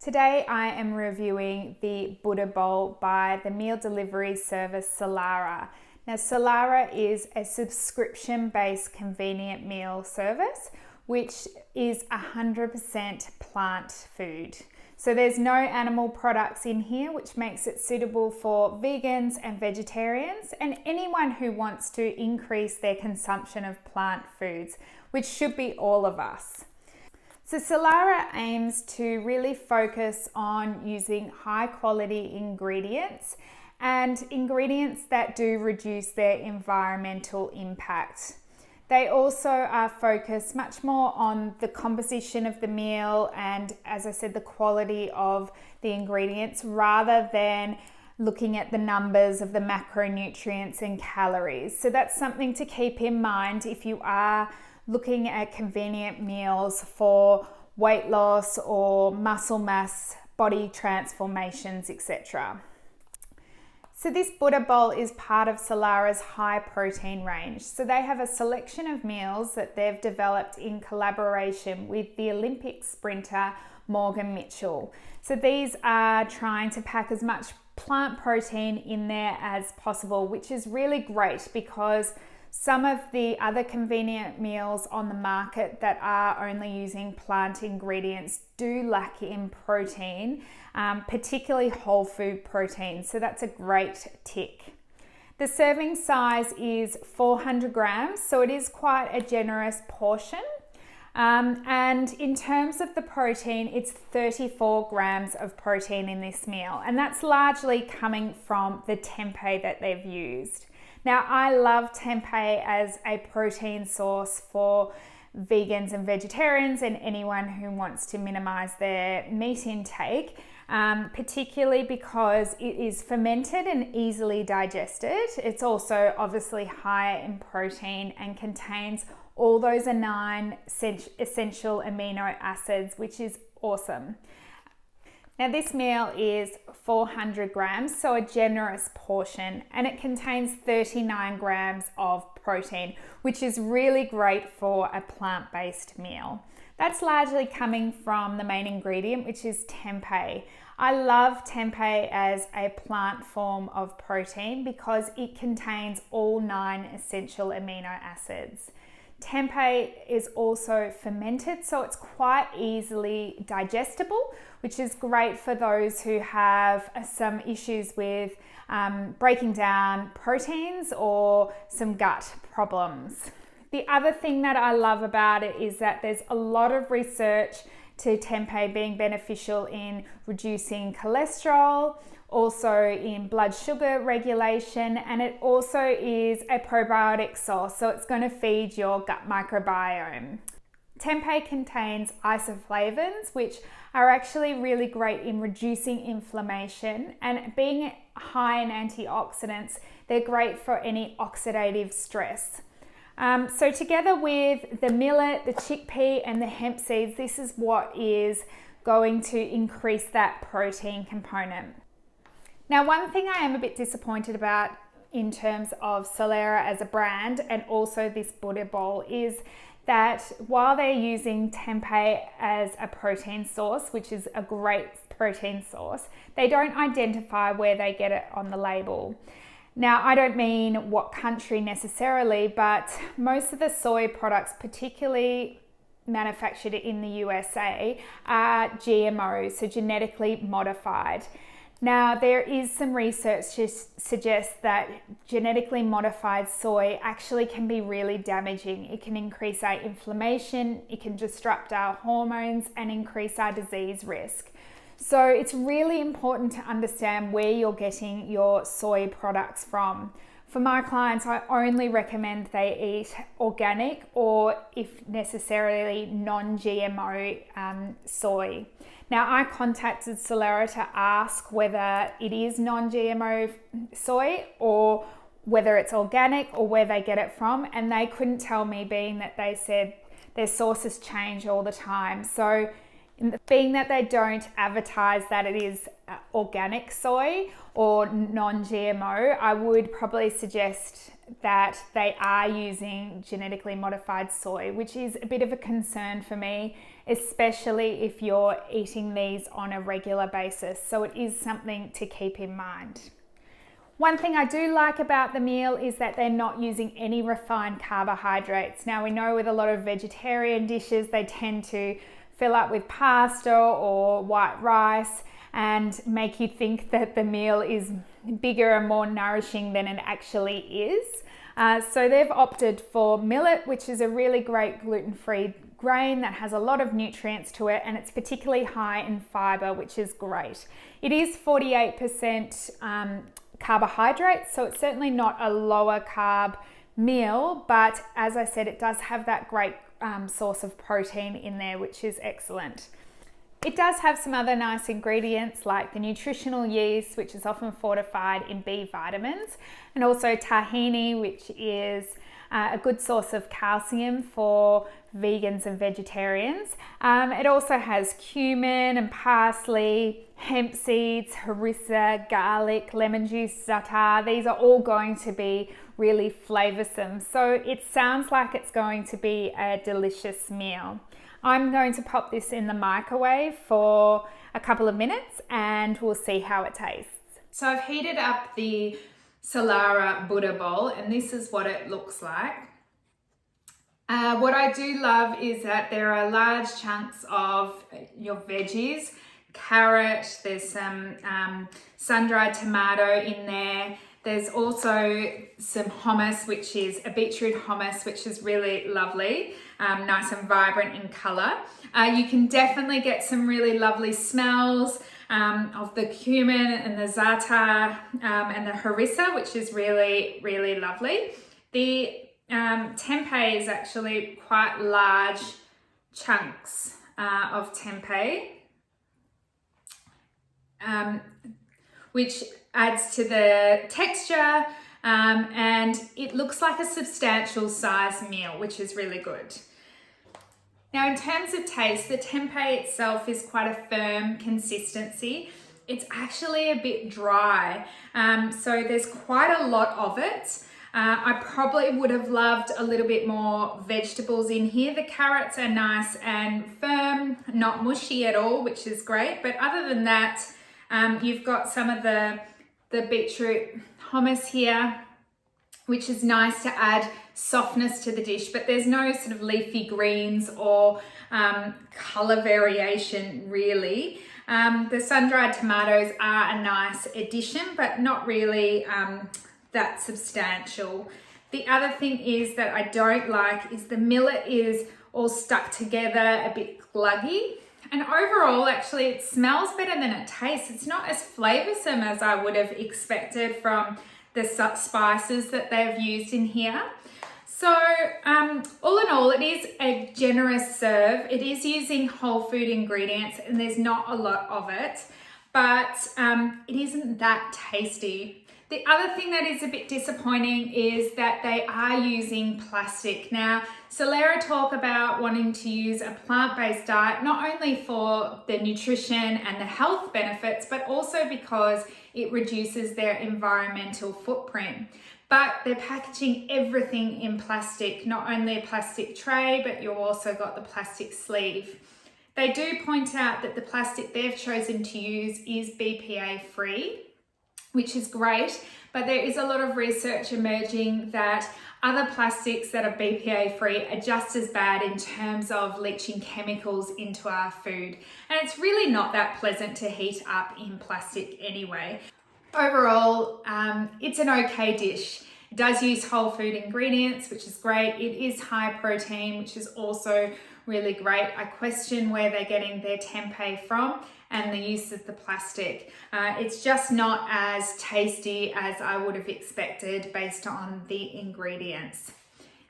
Today I am reviewing the Buddah Bowl by the meal delivery service Soulara. Now Soulara is a subscription-based convenient meal service which is 100% plant food. So there's no animal products in here, which makes it suitable for vegans and vegetarians and anyone who wants to increase their consumption of plant foods, which should be all of us. So Soulara aims to really focus on using high quality ingredients and ingredients that do reduce their environmental impact. They also are focused much more on the composition of the meal and, as I said, the quality of the ingredients rather than looking at the numbers of the macronutrients and calories. So that's something to keep in mind if you are looking at convenient meals for weight loss or muscle mass, body transformations, etc. So this Buddah Bowl is part of Soulara's high protein range. So they have a selection of meals that they've developed in collaboration with the Olympic sprinter Morgan Mitchell. So these are trying to pack as much plant protein in there as possible, which is really great because some of the other convenient meals on the market that are only using plant ingredients do lack in protein, particularly whole food protein. So that's a great tick. The serving size is 400 grams, so it is quite a generous portion. And in terms of the protein, it's 34 grams of protein in this meal, and that's largely coming from the tempeh that they've used. Now, I love tempeh as a protein source for vegans and vegetarians and anyone who wants to minimize their meat intake, particularly because it is fermented and easily digested. It's also obviously high in protein and contains all those 9 essential amino acids, which is awesome. Now this meal is 400 grams, so a generous portion, and it contains 39 grams of protein, which is really great for a plant-based meal. That's largely coming from the main ingredient, which is tempeh. I love tempeh as a plant form of protein because it contains all 9 essential amino acids. Tempeh is also fermented, so it's quite easily digestible, which is great for those who have some issues with breaking down proteins or some gut problems. The other thing that I love about it is that there's a lot of research to tempeh being beneficial in reducing cholesterol, also in blood sugar regulation, and it also is a probiotic source, so it's going to feed your gut microbiome. Tempeh contains isoflavones, which are actually really great in reducing inflammation, and being high in antioxidants, they're great for any oxidative stress. So together with the millet, the chickpea and the hemp seeds, this is what is going to increase that protein component. Now, one thing I am a bit disappointed about in terms of Soulara as a brand and also this Buddah Bowl is that while they're using tempeh as a protein source, which is a great protein source, they don't identify where they get it on the label. Now, I don't mean what country necessarily, but most of the soy products, particularly manufactured in the USA, are GMOs, so genetically modified. Now, there is some research to suggest that genetically modified soy actually can be really damaging. It can increase our inflammation, it can disrupt our hormones and increase our disease risk. So it's really important to understand where you're getting your soy products from. For my clients, I only recommend they eat organic or, if necessarily, non-GMO soy. Now, I contacted Soulara to ask whether it is non-GMO soy or whether it's organic or where they get it from, and they couldn't tell me, being that they said their sources change all the time. So being that they don't advertise that it is organic soy or non-GMO, I would probably suggest that they are using genetically modified soy, which is a bit of a concern for me, especially if you're eating these on a regular basis. So it is something to keep in mind. One thing I do like about the meal is that they're not using any refined carbohydrates. Now we know with a lot of vegetarian dishes, they tend to fill up with pasta or white rice and make you think that the meal is bigger and more nourishing than it actually is. So they've opted for millet, which is a really great gluten-free grain that has a lot of nutrients to it, and it's particularly high in fiber, which is great. It is 48% carbohydrates, so it's certainly not a lower carb meal, but as I said, it does have that great source of protein in there, which is excellent. It does have some other nice ingredients like the nutritional yeast, which is often fortified in B vitamins, and also tahini, which is a good source of calcium for vegans and vegetarians. It also has cumin and parsley, hemp seeds, harissa, garlic, lemon juice, za'atar. These are all going to be really flavoursome. So it sounds like it's going to be a delicious meal. I'm going to pop this in the microwave for a couple of minutes and we'll see how it tastes. So I've heated up the Soulara Buddah Bowl and this is what it looks like. What I do love is that there are large chunks of your veggies, carrot, there's some sun-dried tomato in there. There's also some hummus, which is a beetroot hummus, which is really lovely, nice and vibrant in colour. You can definitely get some really lovely smells of the cumin and the za'atar and the harissa, which is really, really lovely. The tempeh is actually quite large chunks of tempeh, which adds to the texture and it looks like a substantial size meal, which is really good. Now in terms of taste, the tempeh itself is quite a firm consistency. It's actually a bit dry, so there's quite a lot of it. I probably would have loved a little bit more vegetables in here. The carrots are nice and firm, not mushy at all, which is great. But other than that, you've got some of the beetroot hummus here, which is nice to add softness to the dish, but there's no sort of leafy greens or color variation really. The sun-dried tomatoes are a nice addition, but not really that substantial. The other thing is that I don't like is the millet is all stuck together, a bit gluggy. And overall, actually, it smells better than it tastes. It's not as flavoursome as I would have expected from the spices that they've used in here. So all in all, it is a generous serve. It is using whole food ingredients and there's not a lot of it, but it isn't that tasty. The other thing that is a bit disappointing is that they are using plastic. Now, Soulara talk about wanting to use a plant-based diet, not only for the nutrition and the health benefits, but also because it reduces their environmental footprint. But they're packaging everything in plastic, not only a plastic tray, but you've also got the plastic sleeve. They do point out that the plastic they've chosen to use is BPA free, which is great, but there is a lot of research emerging that other plastics that are BPA free are just as bad in terms of leaching chemicals into our food. And it's really not that pleasant to heat up in plastic anyway. Overall, it's an okay dish. It does use whole food ingredients, which is great. It is high protein, which is also really great. I question where they're getting their tempeh from and the use of the plastic. It's just not as tasty as I would have expected based on the ingredients.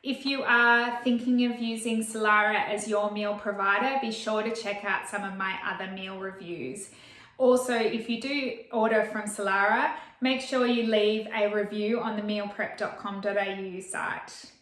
If you are thinking of using Soulara as your meal provider, be sure to check out some of my other meal reviews. Also, if you do order from Soulara, make sure you leave a review on the mealprep.com.au site.